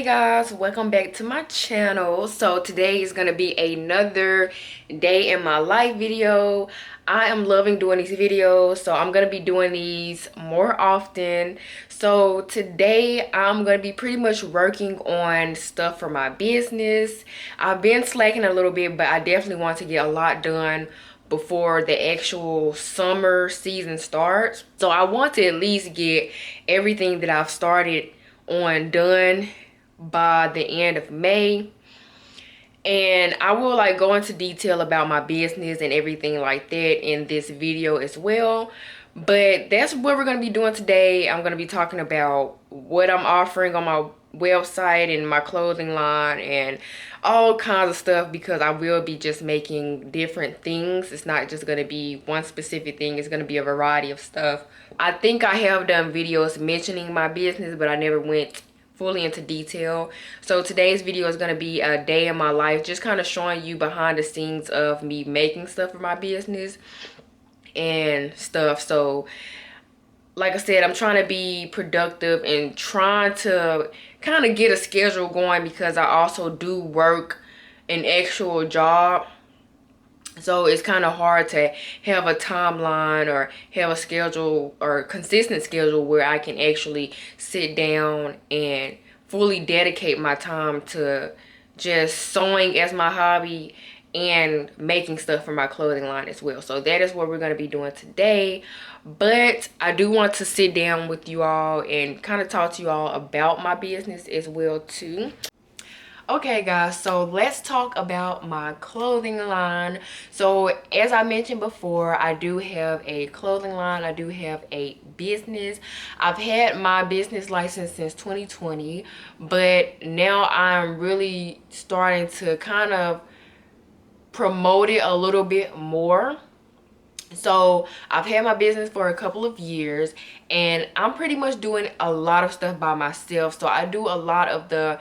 Hey guys, welcome back to my channel. So today is gonna be another day in my life video. I am loving doing these videos, so I'm gonna be doing these more often. So today I'm gonna be pretty much working on stuff for my business. I've been slacking a little bit, but I definitely want to get a lot done before the actual summer season starts. So I want to at least get everything that I've started on done by the end of May. And I will go into detail about my business and everything like that in this video as well. But that's what we're going to be doing today. I'm going to be talking about what I'm offering on my website and my clothing line and all kinds of stuff, because I will be just making different things. It's not just going to be one specific thing. It's going to be a variety of stuff. I think I have done videos mentioning my business, but I never went fully into detail. So today's video is going to be a day in my life, just kind of showing you behind the scenes of me making stuff for my business and stuff. So like I said, I'm trying to be productive and trying to kind of get a schedule going, because I also do work an actual job. So it's kind of hard to have a timeline or have a schedule or consistent schedule where I can actually sit down and fully dedicate my time to just sewing as my hobby and making stuff for my clothing line as well. So that is what we're going to be doing today. But I do want to sit down with you all and kind of talk to you all about my business as well too. Okay guys, so let's talk about my clothing line. So as I mentioned before, I do have a clothing line. I do have a business. I've had my business license since 2020, but now I'm really starting to kind of promote it a little bit more. So I've had my business for a couple of years, and I'm pretty much doing a lot of stuff by myself. So I do a lot of the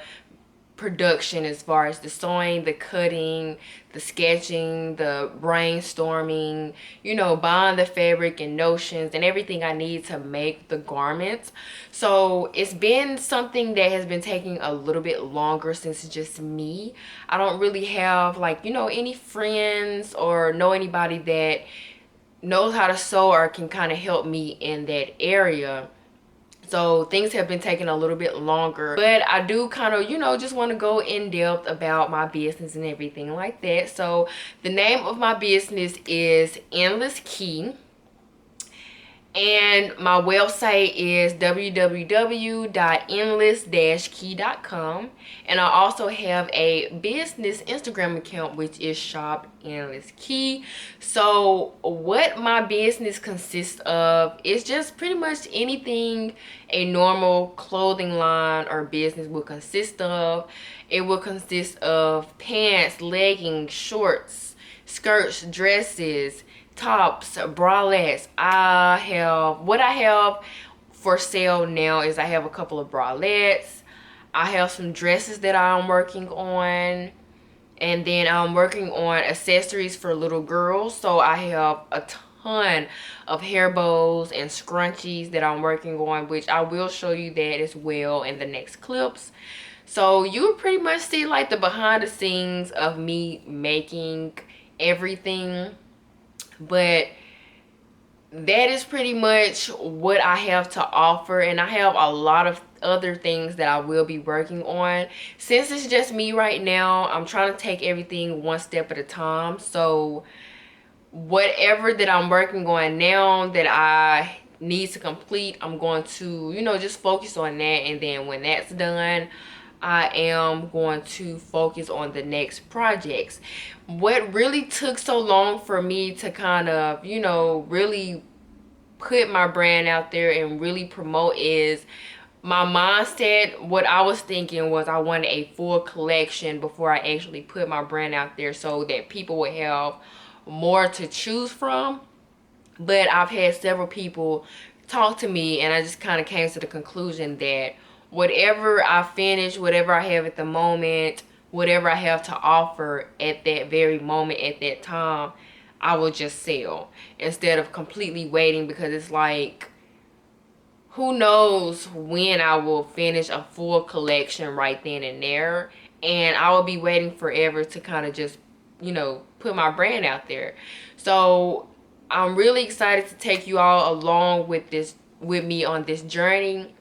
production, as far as the sewing, the cutting, the sketching, the brainstorming, you know, buying the fabric and notions and everything I need to make the garments. So it's been something that has been taking a little bit longer since it's just me. I don't really have any friends or know anybody that knows how to sew or can kind of help me in that area. So things have been taking a little bit longer, but I do kind of, just want to go in depth about my business and everything like that. So the name of my business is Endless Key. And my website is www.endless-key.com. And I also have a business Instagram account, which is Shop Endless Key. So what my business consists of is just pretty much anything a normal clothing line or business will consist of. It will consist of pants, leggings, shorts, skirts, dresses, tops, bralettes. What I have for sale now is I have a couple of bralettes. I have some dresses that I'm working on, and then I'm working on accessories for little girls. So I have a ton of hair bows and scrunchies that I'm working on, which I will show you that as well in the next clips. So you pretty much see the behind the scenes of me making everything. But that is pretty much what I have to offer, and I have a lot of other things that I will be working on. Since it's just me right now, I'm trying to take everything one step at a time. So whatever that I'm working on now that I need to complete, I'm going to just focus on that, and then when that's done, I am going to focus on the next projects. What really took so long for me to kind of really put my brand out there and really promote is my mindset. What I was thinking was I wanted a full collection before I actually put my brand out there, so that people would have more to choose from. But I've had several people talk to me, and I just kind of came to the conclusion that whatever I finish, whatever I have at the moment, whatever I have to offer at that very moment, at that time, I will just sell instead of completely waiting, because it's like who knows when I will finish a full collection right then and there. And I will be waiting forever to kind of just, you know, put my brand out there. So I'm really excited to take you all along with me on this journey.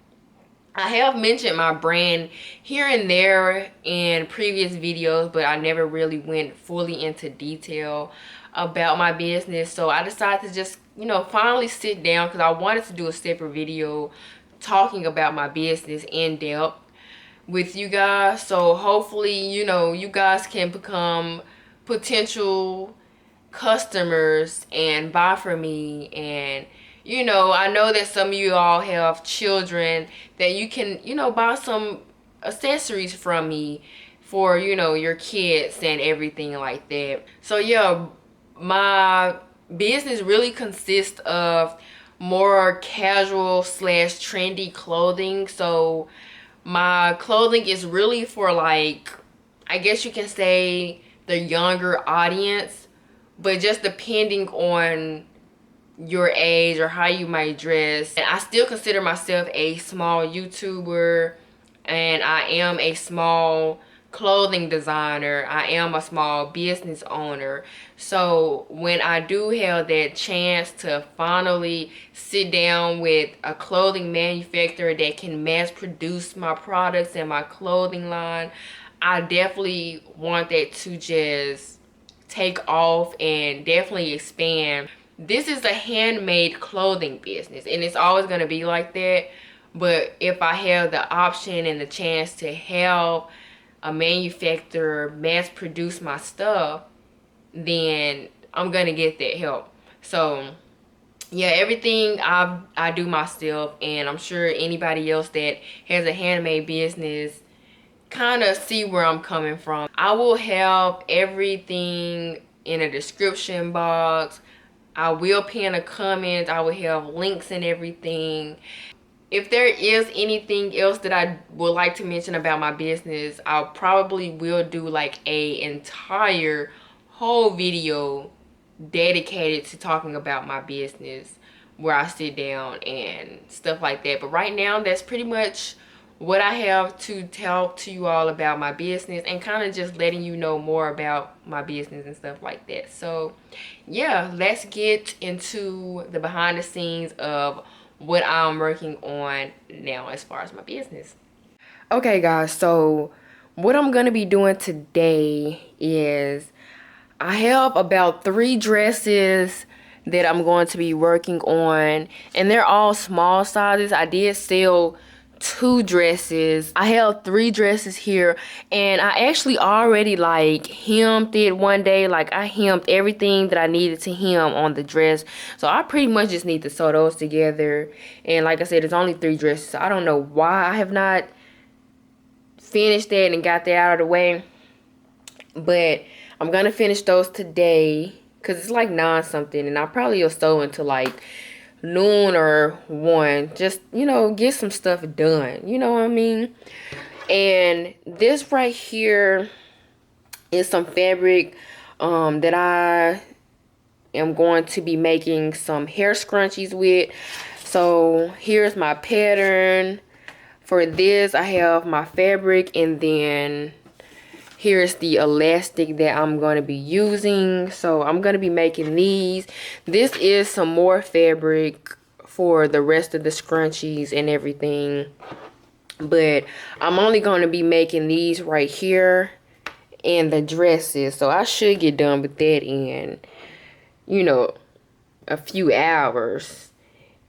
I have mentioned my brand here and there in previous videos, but I never really went fully into detail about my business. So I decided to just, you know, finally sit down because I wanted to do a separate video talking about my business in depth with you guys. So hopefully, you know, you guys can become potential customers and buy from me. And you know, I know that some of you all have children that you can, you know, buy some accessories from me for, you know, your kids and everything like that. So yeah, my business really consists of more casual slash trendy clothing. So my clothing is really for, like, I guess you can say the younger audience, but just depending on your age or how you might dress. And I still consider myself a small YouTuber, and I am a small clothing designer. I am a small business owner. So when I do have that chance to finally sit down with a clothing manufacturer that can mass produce my products and my clothing line, I definitely want that to just take off and definitely expand. This is a handmade clothing business, and it's always going to be like that. But if I have the option and the chance to have a manufacturer mass produce my stuff, then I'm going to get that help. So yeah, everything I do myself, and I'm sure anybody else that has a handmade business kind of see where I'm coming from. I will have everything in a description box. I will pin a comment. I will have links and everything. If there is anything else that I would like to mention about my business, I probably will do like a entire whole video dedicated to talking about my business, where I sit down and stuff like that. But right now, that's pretty much what I have to tell to you all about my business, and kind of just letting you know more about my business and stuff like that. So yeah, let's get into the behind the scenes of what I'm working on now as far as my business. Okay guys, so what I'm gonna be doing today is I have about 3 dresses that I'm going to be working on, and they're all small sizes. I did sell 2 dresses. I have 3 dresses here, and I actually already like hemmed it one day. Like, I hemmed everything that I needed to hem on the dress, so I pretty much just need to sew those together. And like I said, it's only 3 dresses. I don't know why I have not finished that and got that out of the way, but I'm gonna finish those today because it's like 9 something, and I probably will sew until like noon or 1. Just, you know, get some stuff done. You know what I mean? And this right here is some fabric that I am going to be making some hair scrunchies with. So here's my pattern. For this, I have my fabric, and then here's the elastic that I'm going to be using. So I'm going to be making these. This is some more fabric for the rest of the scrunchies and everything. But I'm only going to be making these right here and the dresses. So I should get done with that in, you know, a few hours.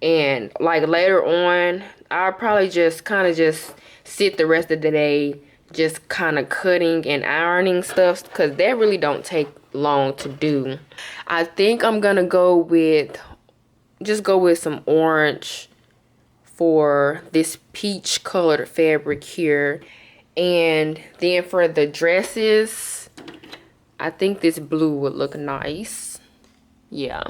And like later on, I'll probably just kind of just sit the rest of the day just kind of cutting and ironing stuff, because that really don't take long to do. I think I'm gonna go with some orange for this peach colored fabric here. And then for the dresses, I think this blue would look nice. Yeah,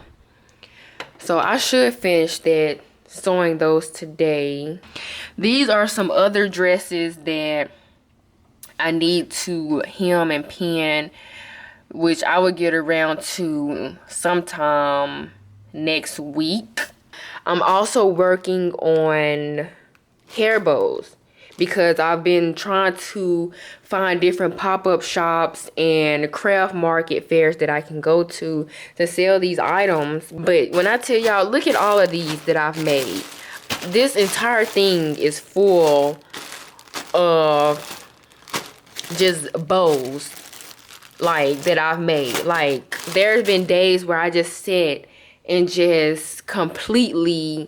so I should finish that, sewing those today. These are some other dresses that I need to hem and pin, which I will get around to sometime next week. I'm also working on hair bows because I've been trying to find different pop-up shops and craft market fairs that I can go to sell these items. But when I tell y'all, look at all of these that I've made. This entire thing is full of just bows like that I've made. Like there's been days where I just sit and just completely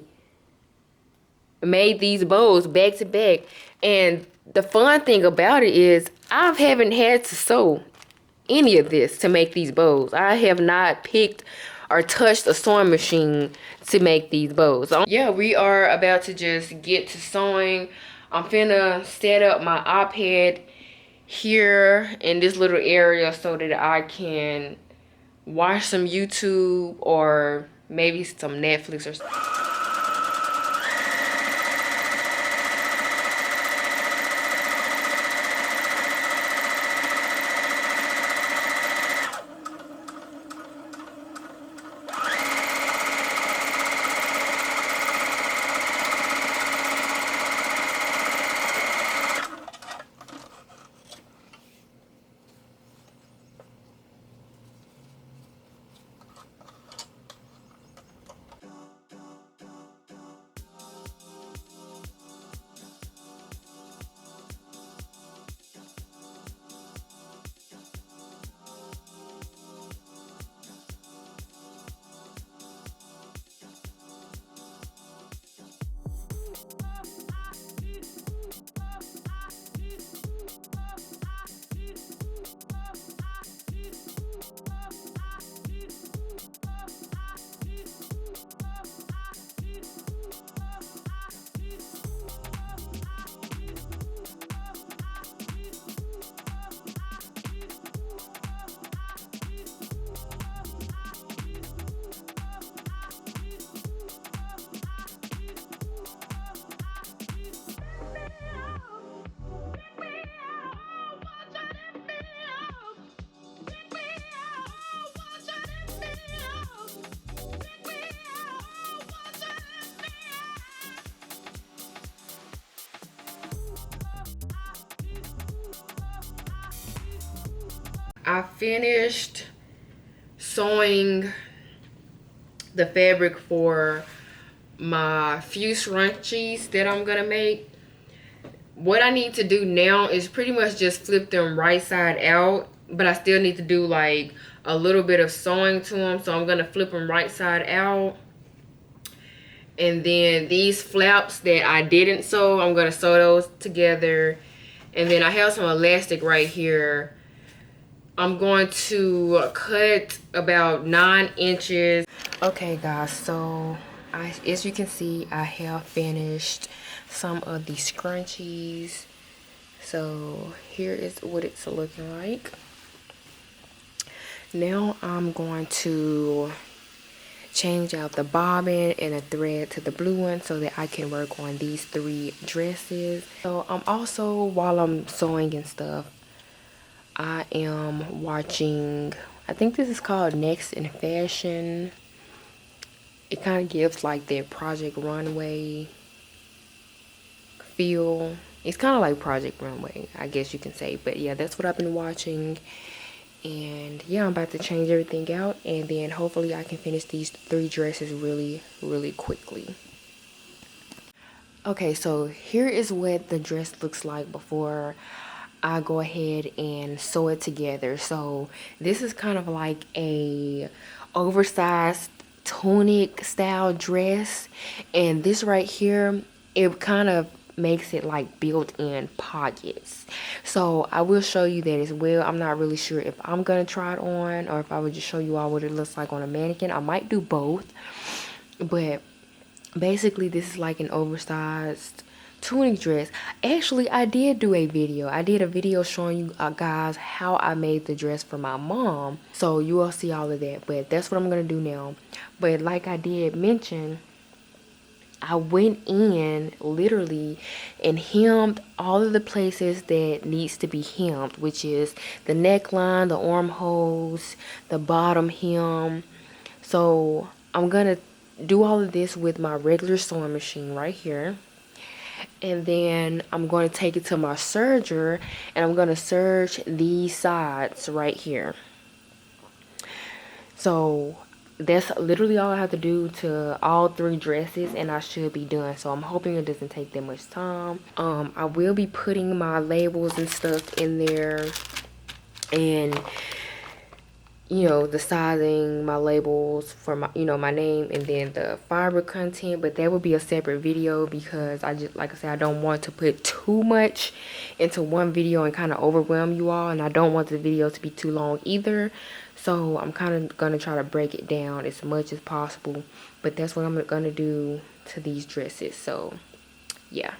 made these bows back to back. And the fun thing about it is I haven't had to sew any of this to make these bows. I have not picked or touched a sewing machine to make these bows. Yeah, we are about to just get to sewing. I'm finna set up my iPad here in this little area so that I can watch some YouTube or maybe some Netflix or something. I finished sewing the fabric for my few scrunchies that I'm gonna make. What I need to do now is pretty much just flip them right side out, but I still need to do like a little bit of sewing to them, so I'm gonna flip them right side out. And then these flaps that I didn't sew, I'm gonna sew those together. And then I have some elastic right here. I'm going to cut about 9 inches. Okay guys, so as you can see, I have finished some of the scrunchies. So here is what it's looking like. Now I'm going to change out the bobbin and a thread to the blue one so that I can work on these 3 dresses. So I'm also, while I'm sewing and stuff, I am watching, I think this is called Next in Fashion. It kind of gives like that Project Runway feel. It's kind of like Project Runway, I guess you can say. But yeah, that's what I've been watching. And yeah, I'm about to change everything out, and then hopefully I can finish these 3 dresses really quickly. Okay, so here is what the dress looks like before I go ahead and sew it together. So this is kind of like a oversized tunic style dress, and this right here, it kind of makes it like built-in pockets. So I will show you that as well. I'm not really sure if I'm gonna try it on or if I would just show you all what it looks like on a mannequin. I might do both, but basically this is like an oversized tunic dress. Actually, I did do a video. I did a video showing you guys how I made the dress for my mom, so you will see all of that. But that's what I'm gonna do now. But like I did mention, I went in literally and hemmed all of the places that needs to be hemmed, which is the neckline, the armholes, the bottom hem. So I'm gonna do all of this with my regular sewing machine right here. And then I'm going to take it to my serger, and I'm going to serge these sides right here. So that's literally all I have to do to all 3 dresses, and I should be done. So I'm hoping it doesn't take that much time. I will be putting my labels and stuff in there, and you know, the sizing, my labels for my, you know, my name, and then the fiber content. But that would be a separate video, because I just, like I said, I don't want to put too much into one video and kind of overwhelm you all, and I don't want the video to be too long either. So I'm kind of gonna try to break it down as much as possible, but that's what I'm gonna do to these dresses. So yeah.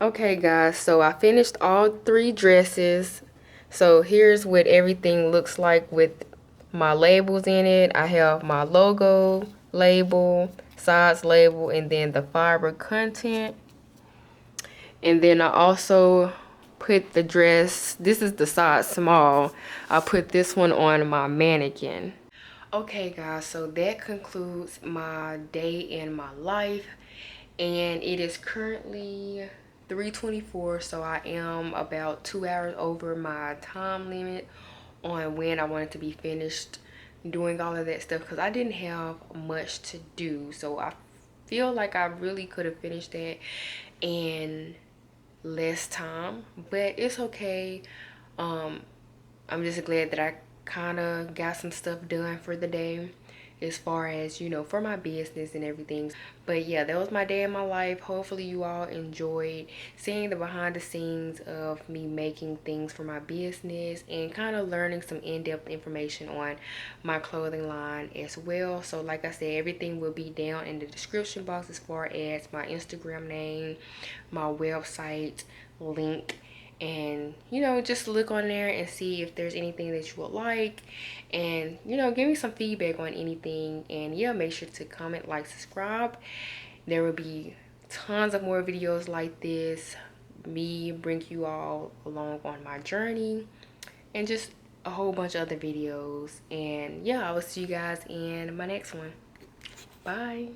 Okay guys, so I finished all 3 dresses. So here's what everything looks like with my labels in it. I have my logo label, size label, and then the fiber content. And then I also put the dress, this is the size small, I put this one on my mannequin. Okay guys, so that concludes my day in my life, and it is currently 3:24, so I am about 2 hours over my time limit on when I wanted to be finished doing all of that stuff, because I didn't have much to do. So I feel like I really could have finished that in less time, but it's okay. I'm just glad that I kind of got some stuff done for the day, as far as, you know, for my business and everything. But yeah, that was my day in my life. Hopefully you all enjoyed seeing the behind the scenes of me making things for my business, and kind of learning some in-depth information on my clothing line as well. So like I said, everything will be down in the description box, as far as my Instagram name, my website link, and you know, just look on there and see if there's anything that you would like, and you know, give me some feedback on anything. And yeah, make sure to comment, like, subscribe. There will be tons of more videos like this, me bring you all along on my journey, and just a whole bunch of other videos. And yeah, I will see you guys in my next one. Bye.